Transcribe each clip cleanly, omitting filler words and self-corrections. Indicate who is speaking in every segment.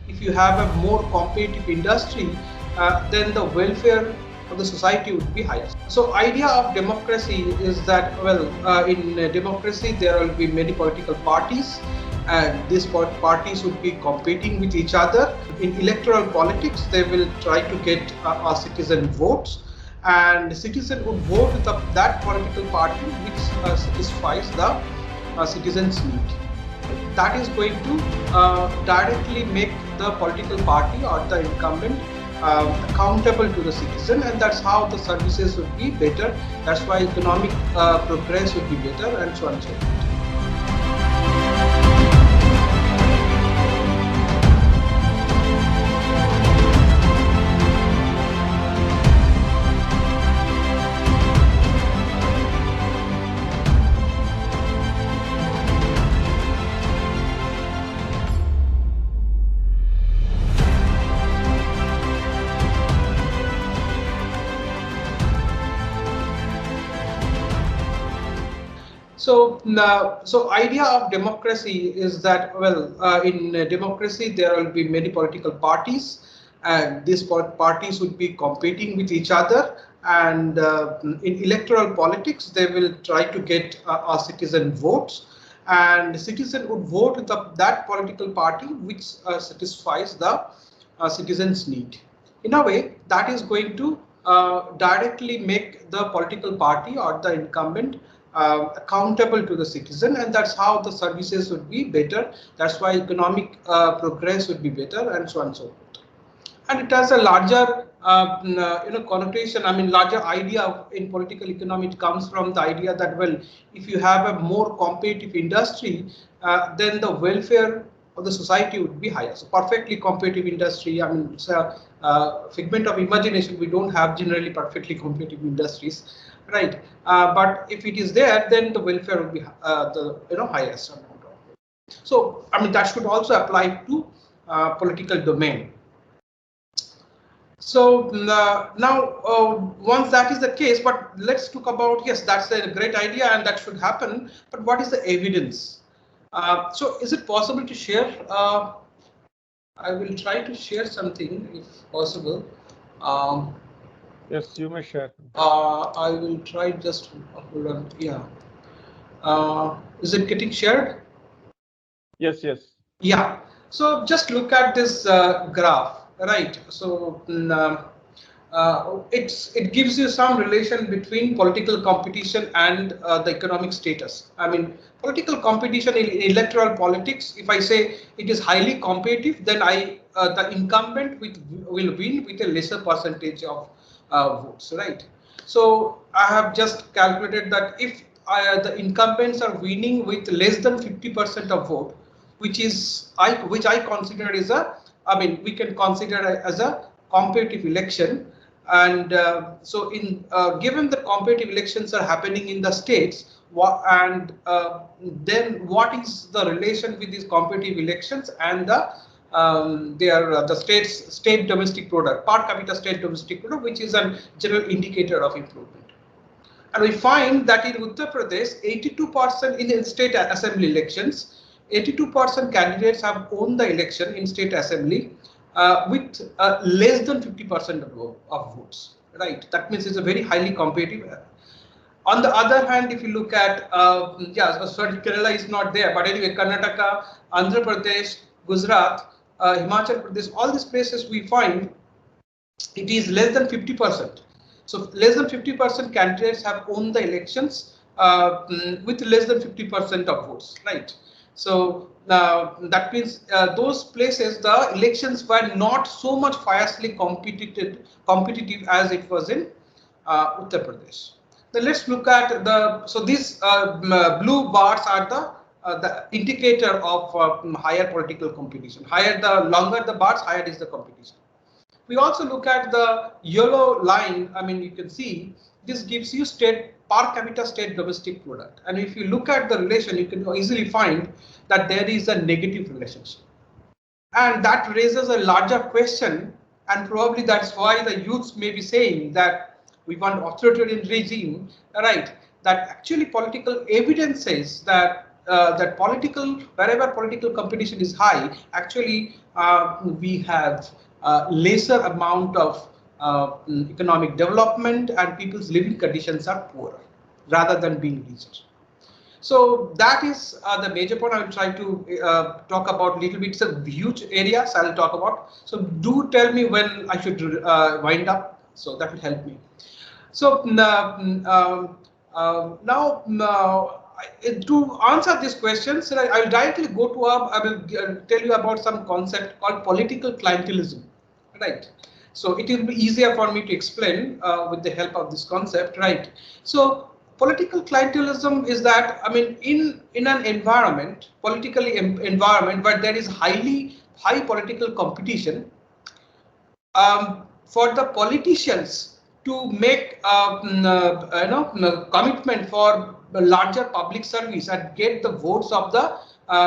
Speaker 1: if you have a more competitive industry, then the welfare of the society would be higher. So idea of democracy is that, well, in democracy there will be many political parties and these parties would be competing with each other. In electoral politics, they will try to get citizen votes, and citizen would vote with that political party which satisfies the citizens' need. That is going to directly make the political party or the incumbent accountable to the citizen, and that's how the services would be better. That's why economic progress would be better, and so on and so forth. So idea of democracy is that, well, in democracy there will be many political parties, and these parties would be competing with each other. And in electoral politics, they will try to get citizen votes, and citizen would vote with that political party which satisfies the citizens' need. In a way, that is going to directly make the political party or the incumbent accountable to the citizen, and that's how the services would be better. That's why economic progress would be better, and so on and so forth. And it has a larger connotation. I mean, larger idea in political economy. It comes from the idea that, well, if you have a more competitive industry, then the welfare of the society would be higher. So perfectly competitive industry, I mean, it's a figment of imagination. We don't have generally perfectly competitive industries, right? But if it is there, then the welfare will be the highest amount of it. So I mean, that should also apply to political domain. So now once that is the case, but let's talk about, yes, that's a great idea and that should happen, but what is the evidence? So is it possible to share? I will try to share something if possible.
Speaker 2: Yes, you may share.
Speaker 1: I will try, just hold on. Yeah. Is it getting shared?
Speaker 2: Yes, yes.
Speaker 1: Yeah. So just look at this graph, right? So it gives you some relation between political competition and the economic status. I mean, political competition in electoral politics, if I say it is highly competitive, then the incumbent will win with a lesser percentage of votes, right? So I have just calculated that if the incumbents are winning with less than 50% of vote, which I consider is we can consider as a competitive election. And so in given the competitive elections are happening in the states, then what is the relation with these competitive elections and the state domestic product, per capita state domestic product, which is a general indicator of improvement. And we find that in Uttar Pradesh, 82% in state assembly elections, 82% candidates have won the election in state assembly with less than 50% of votes, right? That means it's a very highly competitive. On the other hand, if you look at, sorry, Kerala is not there, but anyway, Karnataka, Andhra Pradesh, Gujarat, Himachal Pradesh, all these places we find it is less than 50%. So less than 50% candidates have won the elections with less than 50% of votes, right? So that means those places, the elections were not so much fiercely competitive as it was in Uttar Pradesh. Then let's look at these blue bars are the indicator of higher political competition. The longer the bars, higher is the competition. We also look at the yellow line. I mean, you can see this gives you state per capita state domestic product. And if you look at the relation, you can easily find that there is a negative relationship. And that raises a larger question. And probably that's why the youths may be saying that we want authoritarian regime, right? That actually political evidence says that that wherever political competition is high, actually we have lesser amount of economic development, and people's living conditions are poorer rather than being richer. So that is the major point I will try to talk about a little bit. It's a huge area, so I'll talk about. So do tell me when I should wind up, so that will help me. So now to answer these questions, I will directly go to I will tell you about some concept called political clientelism, right? So it will be easier for me to explain with the help of this concept, right? So political clientelism is that, I mean, in an environment, environment where there is high political competition, for the politicians to make commitment for the larger public service and get the votes of the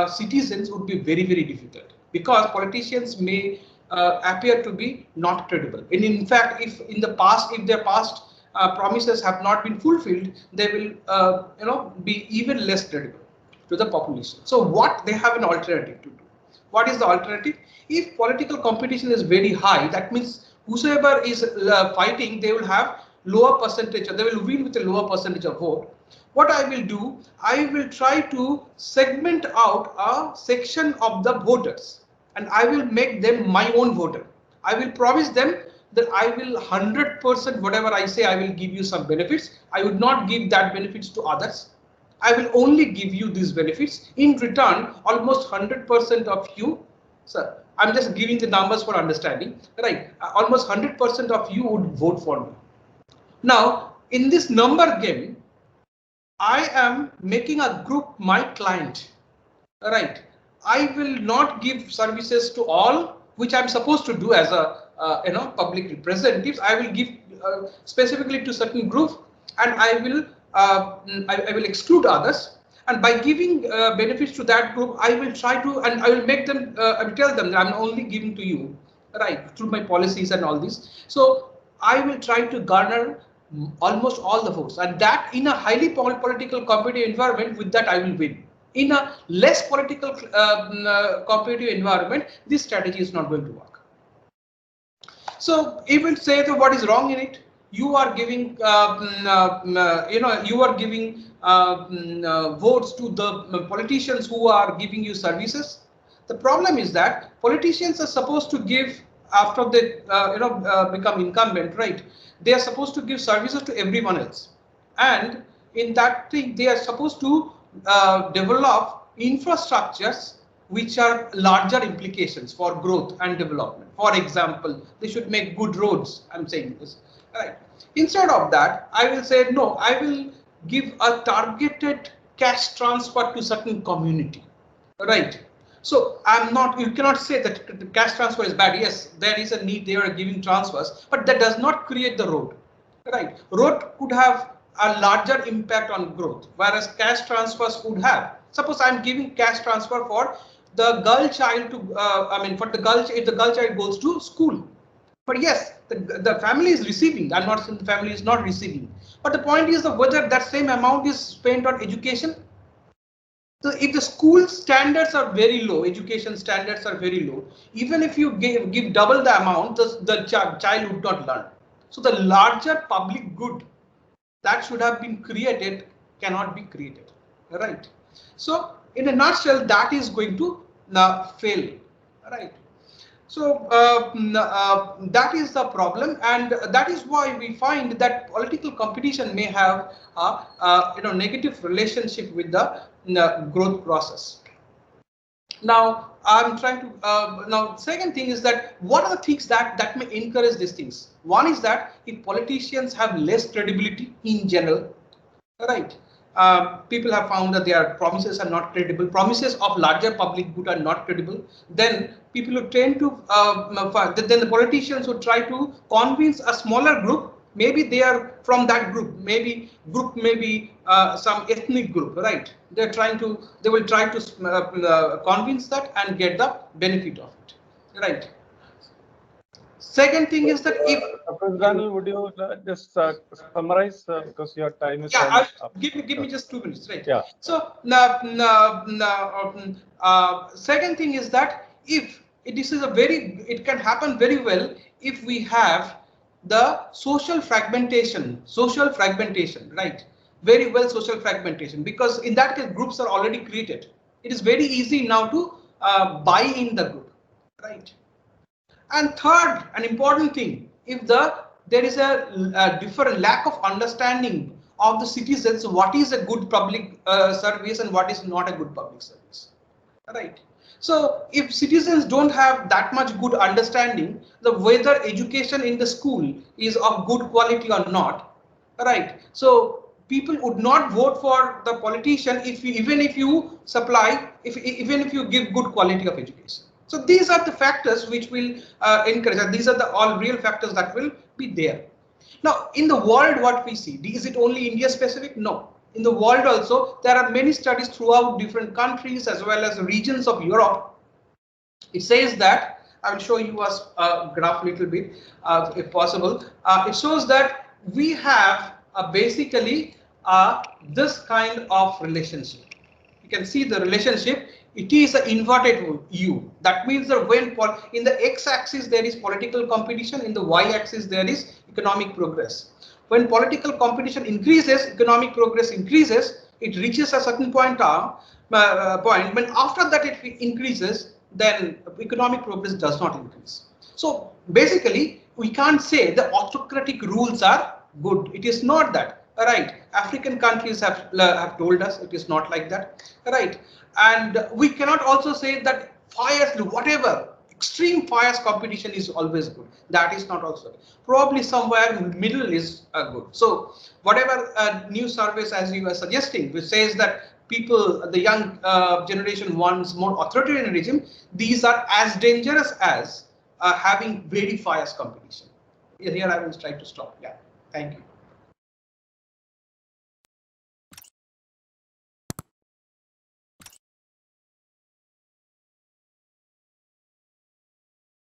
Speaker 1: citizens would be very, very difficult, because politicians may appear to be not credible. And in fact, if their past promises have not been fulfilled, they will be even less credible to the population. So what they have an alternative to do. What is the alternative? If political competition is very high, that means whosoever is fighting, they will have lower percentage, or they will win with a lower percentage of vote. What I will do, I will try to segment out a section of the voters, and I will make them my own voter. I will promise them that I will 100% whatever I say, I will give you some benefits. I would not give that benefits to others. I will only give you these benefits. In return, almost 100% of you, sir, I'm just giving the numbers for understanding, right? Almost 100% of you would vote for me. Now, in this number game, I am making a group my client, right? I will not give services to all, which I'm supposed to do as a public representatives. I will give specifically to certain groups, and I will exclude others. And by giving benefits to that group, I will try to, and I will make them, I will tell them that I'm only giving to you, right, through my policies and all this. So I will try to garner almost all the votes, and that in a highly political competitive environment, with that I will win. In a less political competitive environment, this strategy is not going to work. So it will say that what is wrong in it. You are giving, you are giving votes to the politicians who are giving you services. The problem is that politicians are supposed to give, after they become incumbent, right? They are supposed to give services to everyone else, and in that thing they are supposed to develop infrastructures which are larger implications for growth and development. For example, they should make good roads. I'm saying this. Right. Instead of that, I will say no. I will give a targeted cash transfer to certain community. Right. So I'm not. You cannot say that the cash transfer is bad. Yes, there is a need. They are giving transfers, but that does not create the road. Right. Road could have a larger impact on growth, whereas cash transfers would have. Suppose I'm giving cash transfer for the girl child to. For the girl, if the girl child goes to school. But yes, the family is receiving. I'm not saying the family is not receiving. But the point is that whether that same amount is spent on education. So if the school standards are very low, education standards are very low, even if you give double the amount, the child would not learn. So the larger public good that should have been created cannot be created, right? So in a nutshell, that is going to fail, right? So that is the problem, and that is why we find that political competition may have a negative relationship with the growth process. Now I'm trying to now second thing is that what are the things that may encourage these things? One is that if politicians have less credibility in general, right? People have found that their promises are not credible. Promises of larger public good are not credible. Then people who tend to, then the politicians would try to convince a smaller group. Maybe they are from that group. Maybe some ethnic group, right? They will try to convince that and get the benefit of it, right? Second thing is that if
Speaker 2: Indranil, would you just summarize because your time is
Speaker 1: yeah,
Speaker 2: almost up.
Speaker 1: give me just 2 minutes, right?
Speaker 2: Yeah.
Speaker 1: So second thing is that if this is it can happen very well if we have the social fragmentation, right? Very well social fragmentation, because in that case groups are already created. It is very easy now to buy in the group, right? And third, an important thing, if there is a different lack of understanding of the citizens, what is a good public service and what is not a good public service, right? So if citizens don't have that much good understanding, the whether education in the school is of good quality or not, right? So people would not vote for the politician even if you supply, even if you give good quality of education. So these are the factors which will encourage, and these are the all real factors that will be there. Now, in the world, what we see, is it only India specific? No. In the world also, there are many studies throughout different countries as well as regions of Europe. It says that, I will show you a graph a little bit, if possible. It shows that we have basically this kind of relationship. You can see the relationship. It is an inverted U. That means that when in the x-axis there is political competition, in the y-axis there is economic progress. When political competition increases, economic progress increases. It reaches a certain point. When after that it increases, then economic progress does not increase. So basically, we can't say the autocratic rules are good. It is not that. Right, African countries have told us it is not like that, right? And we cannot also say that fires, whatever extreme fires competition is always good. That is not also. Probably somewhere in the middle is good. So whatever new surveys as you are suggesting, which says that people, the young generation wants more authoritarian regime, these are as dangerous as having very fierce competition. Here I will try to stop. Yeah, thank you.